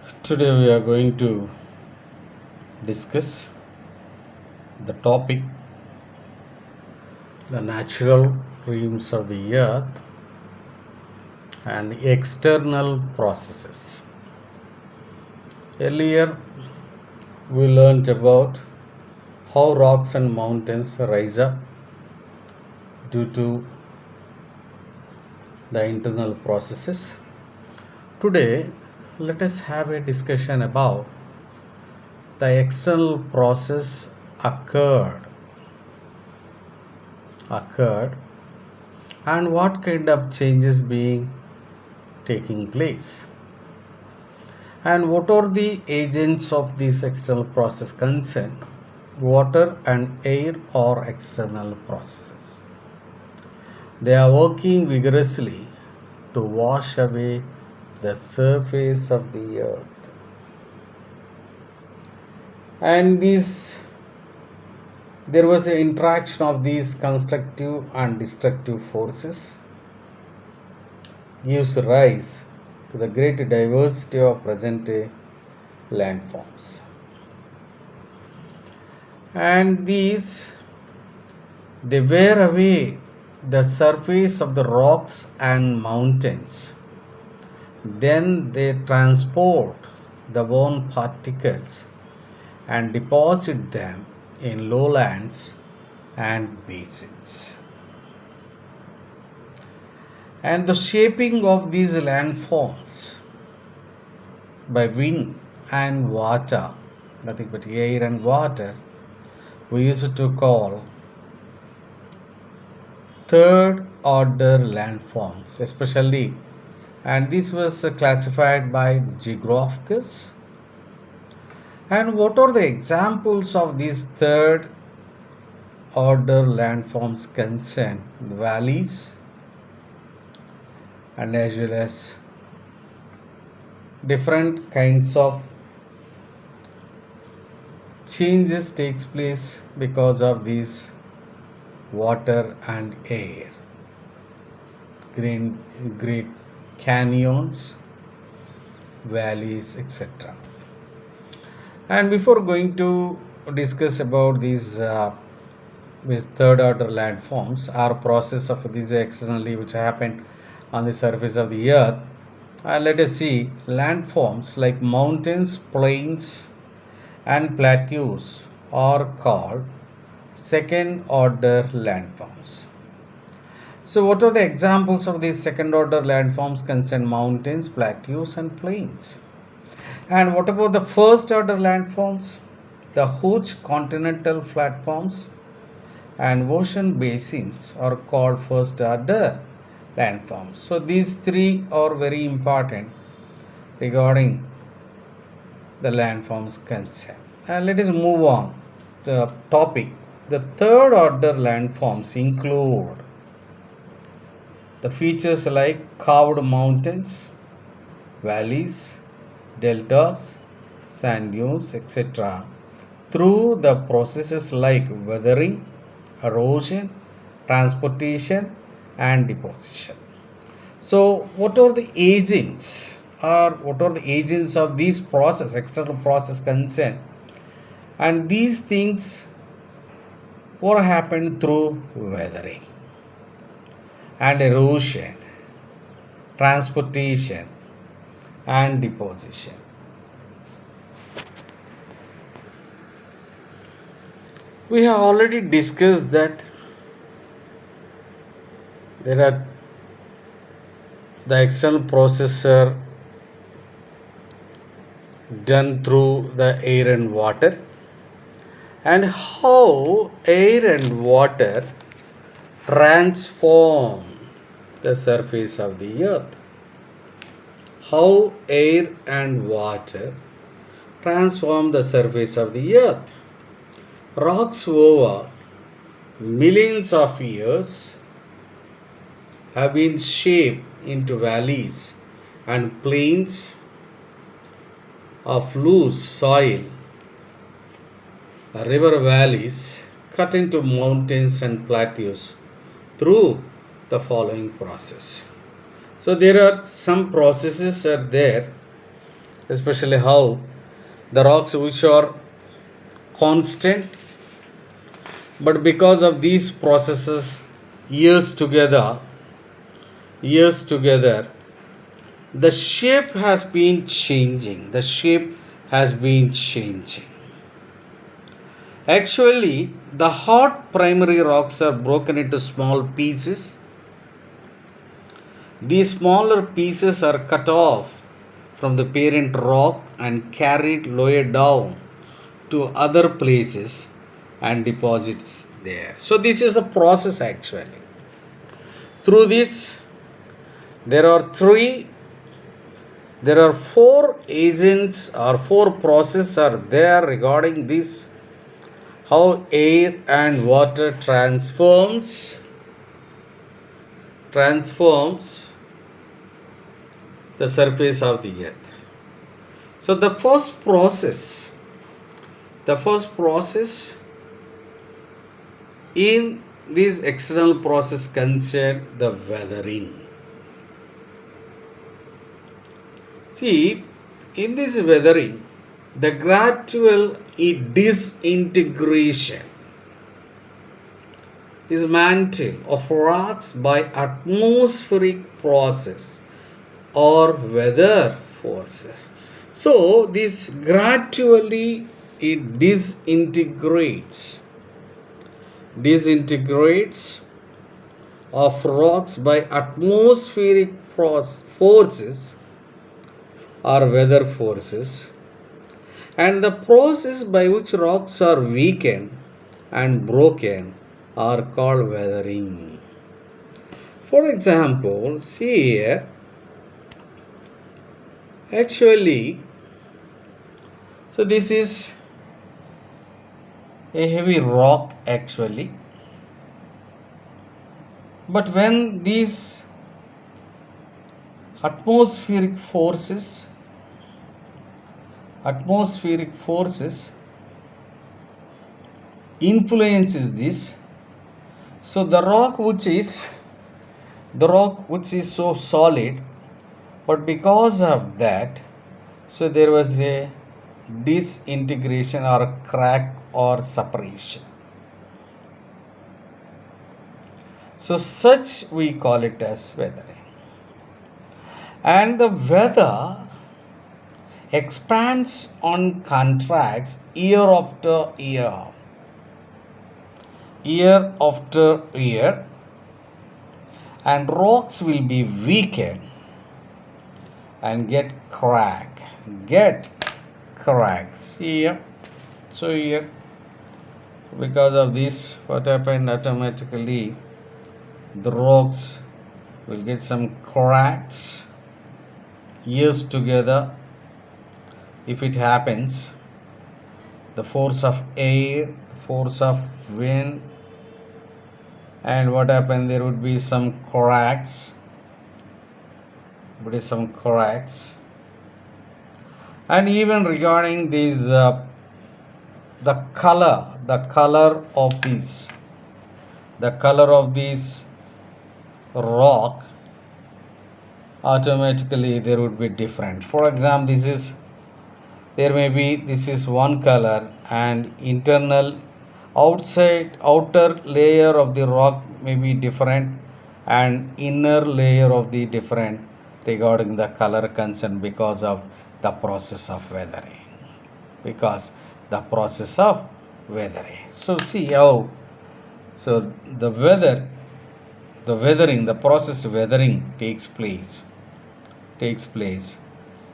Today we are going to discuss the topic the natural realms of the earth and external processes. Earlier we learned about how rocks and mountains rise up due to the internal processes. Today let us have a discussion about the external process occurred and what kind of changes being taking place and what are the agents of this external process concerned. Water and air are external processes. They are working vigorously to wash away the surface of the earth, and there was an interaction of these constructive and destructive forces gives rise to the great diversity of present day landforms. And they wear away the surface of the rocks and mountains. Then they transport the worn particles and deposit them in lowlands and basins. And the shaping of these landforms by wind and water, nothing but air and water, we used to call third order landforms, especially, and this was classified by geographers. And what are the examples of these third order landforms concerned? Valleys and as well as different kinds of changes takes place because of these water and air. Great canyons, valleys, etc. And before going to discuss about these with third order landforms or process of these externally which happened on the surface of the earth, let us see landforms like mountains, plains, and plateaus are called second order landforms. So, what are the examples of these second order landforms concern mountains, plateaus, and plains? And what about the first order landforms? The huge continental platforms and ocean basins are called first order landforms. So, these three are very important regarding the landforms concern. And let us move on to the topic. The third order landforms include the features like carved mountains, valleys, deltas, sand dunes, etc. through the processes like weathering, erosion, transportation, and deposition. So, what are the agents of these process, external process concerned? And these things what happened through weathering and erosion, transportation, and deposition. We have already discussed that there are the external processes are done through the air and water, and how air and water transform the surface of the earth. How air and water transform the surface of the earth. Rocks over millions of years have been shaped into valleys and plains of loose soil. River valleys cut into mountains and plateaus through the following process. So there are some processes are there especially how the rocks which are constant, but because of these processes, years together, years together, the shape has been changing. The shape has been changing. Actually, the hard primary rocks are broken into small pieces. These smaller pieces are cut off from the parent rock and carried lower down to other places and deposits there. So this is a process actually. Through this, there are four agents or four processes are there regarding this, how air and water transforms the surface of the earth. So the first process in this external process concerned the weathering. See, in this weathering, the gradual disintegration, this mantle of rocks by atmospheric process or weather forces. So this gradually it disintegrates of rocks by atmospheric forces or weather forces, and the process by which rocks are weakened and broken are called weathering. For example, see here, actually, so this is a heavy rock actually, but when these atmospheric forces influences this, so the rock which is so solid, but because of that, so there was a disintegration or a crack or separation. So such we call it as weathering. And the weather expands and contracts year after year, and rocks will be weakened and get cracked. See here. So here, because of this, what happened automatically, the rocks will get some cracks years together. If it happens, the force of air, force of wind, and what happened, there would be some cracks. And even regarding these, the color of this rock, automatically there would be different. For example, this is one color, and outer layer of the rock may be different, and inner layer of the different regarding the color concern, because of the process of weathering. So see how, so the process of weathering takes place.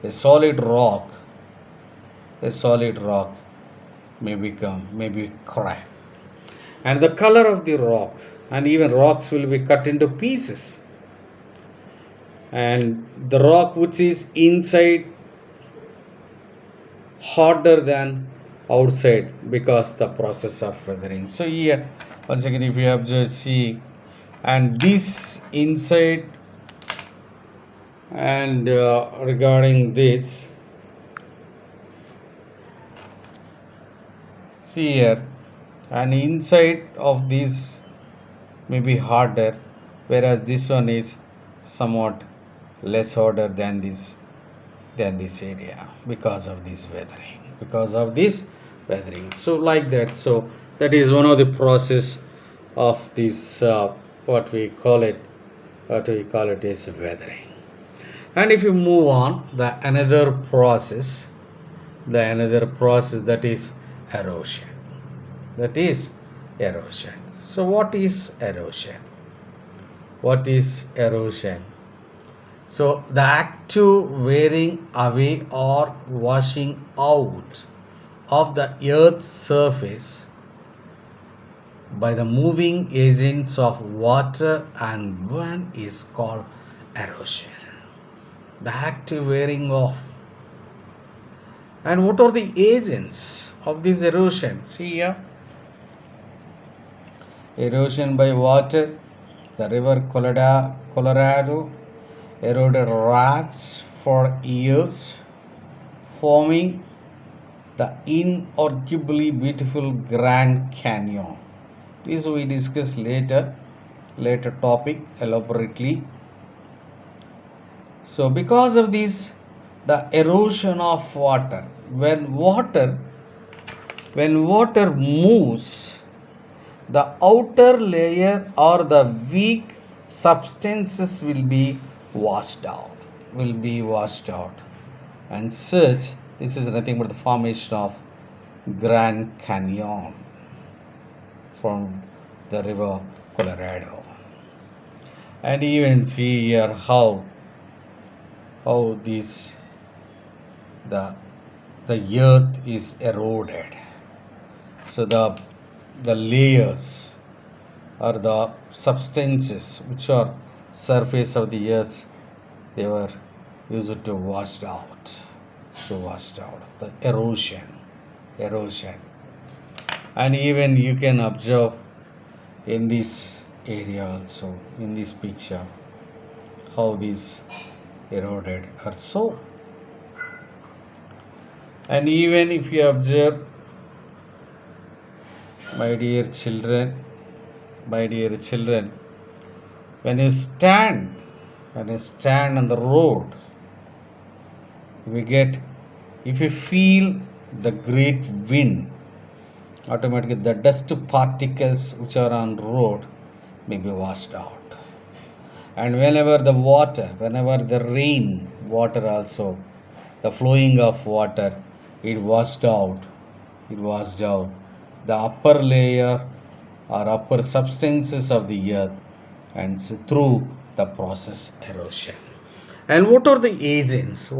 A solid rock may be cracked, and the color of the rock, and even rocks will be cut into pieces, and the rock which is inside harder than outside, because the process of weathering. So here once again, if you observe, see, and this inside, and regarding this, see here, and inside of this may be harder, whereas this one is somewhat less harder than this than this area because of this weathering, so like that. So that is one of the process of this what we call it is weathering. And if you move on, the another process, that is erosion. So what is erosion? So the active wearing away or washing out of the earth's surface by the moving agents of water and wind is called erosion. The active wearing off. And what are the agents of this erosion? See here. Erosion by water. The river Colorado eroded rocks for years, forming the inarguably beautiful Grand Canyon. This we discuss later topic elaborately. So because of this, the erosion of water, when water moves, the outer layer or the weak substances will be washed out, and such, this is nothing but the formation of Grand Canyon from the river Colorado. And even see here how this the earth is eroded. So the layers or the substances which are surface of the earth, they were used to washed out. The erosion. And even you can observe in this area also, in this picture, how these eroded are so. And even if you observe, my dear children, when you stand on the road, if you feel the great wind, automatically the dust particles which are on road may be washed out. And whenever the rain water also, the flowing of water, it washed out the upper layer or upper substances of the earth, and so through the process erosion. And what are the agents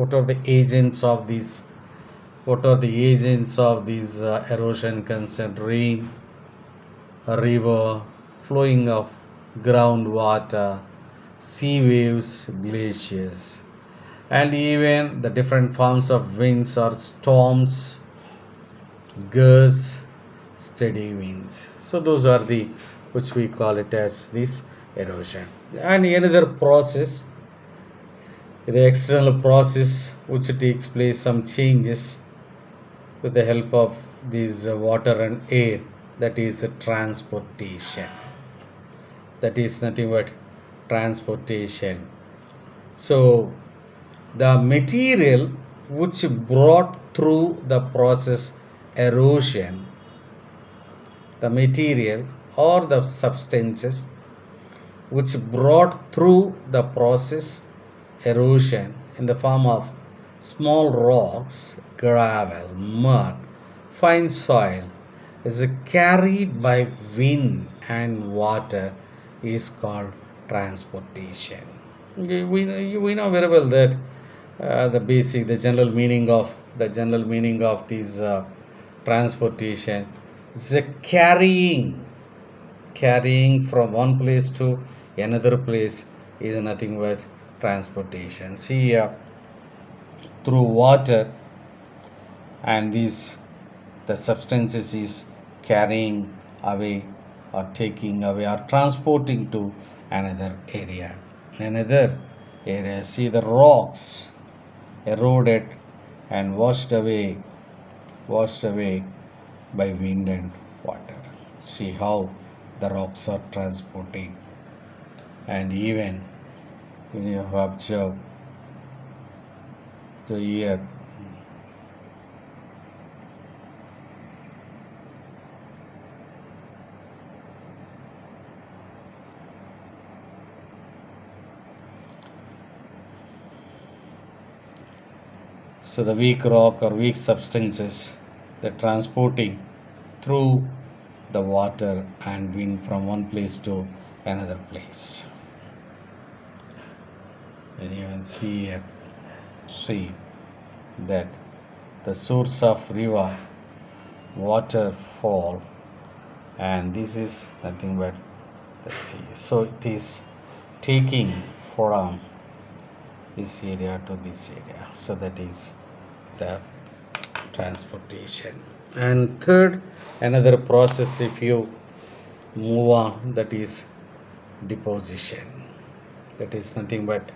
of this? Erosion concerned? Rain, river, flowing of groundwater, sea waves, glaciers, and even the different forms of winds or storms, gusts, steady winds. So those are the which we call it as this erosion. And another process, the external process which takes place, some changes with the help of these water and air, that is transportation. That is nothing but transportation. So the material which brought through the process erosion, the material or the substances which brought through the process erosion in the form of small rocks, gravel, mud, fine soil, is carried by wind and water, is called transportation. We know very well that the general meaning of these transportation is a carrying from one place to another place is nothing but transportation. See, through water, and the substances is carrying away or taking away or transporting to another area. See, the rocks eroded and washed away by wind and water. See how the rocks are transporting. And even when you observe So here so the weak rock or weak substances that transporting through the water and wind from one place to another place. And you can see that the source of river waterfall, and this is nothing but the sea. So it is taking from this area to this area. So that is the transportation. And third, another process, if you move on, that is deposition. That is nothing but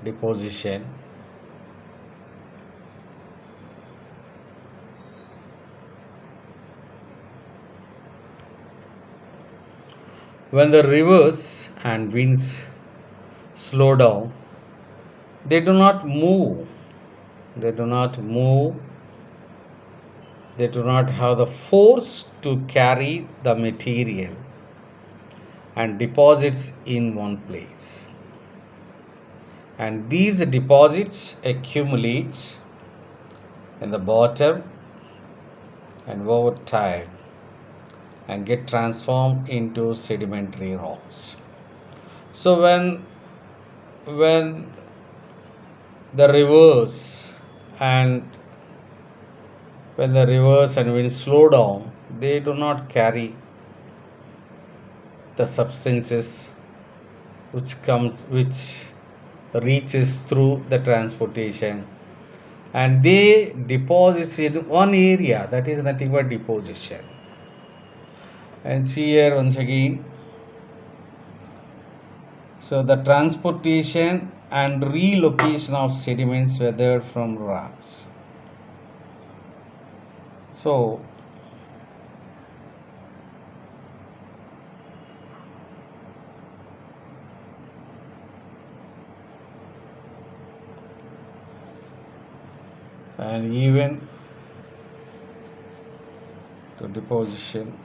deposition. When the rivers and winds slow down, they do not move. They do not move. They do not have the force to carry the material and deposits in one place. And these deposits accumulate in the bottom and over time and get transformed into sedimentary rocks. So when the rivers and wind slow down, they do not carry the substances which reaches through the transportation, and they deposits in one area. That is nothing but deposition. And see here once again, so the transportation and relocation of sediments weathered from rocks. So and even to deposition,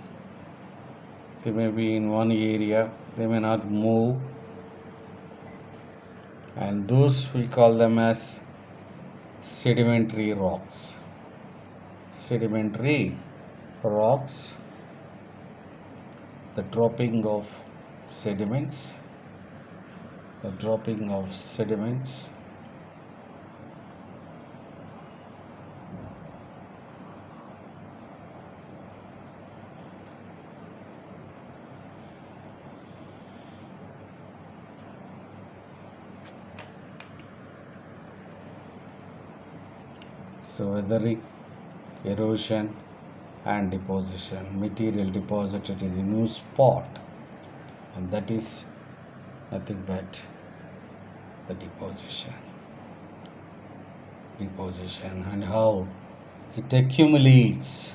they may be in one area, they may not move, and those we call them as sedimentary rocks. Sedimentary rocks, the dropping of sediments, so weathering, erosion and deposition, material deposited in a new spot, and that is nothing but the deposition, and how it accumulates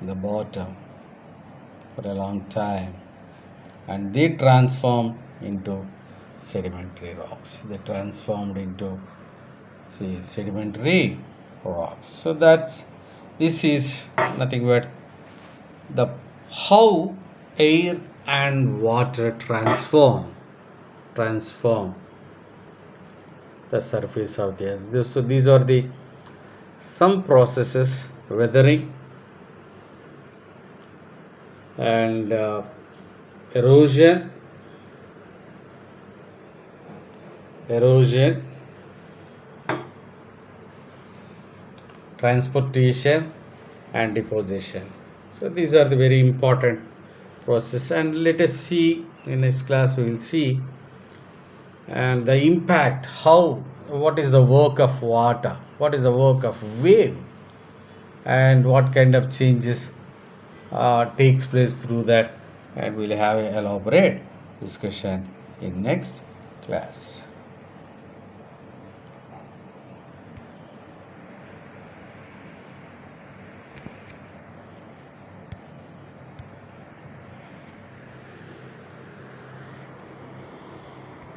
in the bottom for a long time, and they transform into sedimentary rocks. They transformed into sedimentary rocks. So this is nothing but the how air and water transform the surface of the earth. So these are the some processes: weathering and erosion, transportation and deposition. So these are the very important process, and let us see in next class we will see and the impact, what is the work of water, what is the work of wave, and what kind of changes takes place through that, and we'll have an elaborate discussion in next class.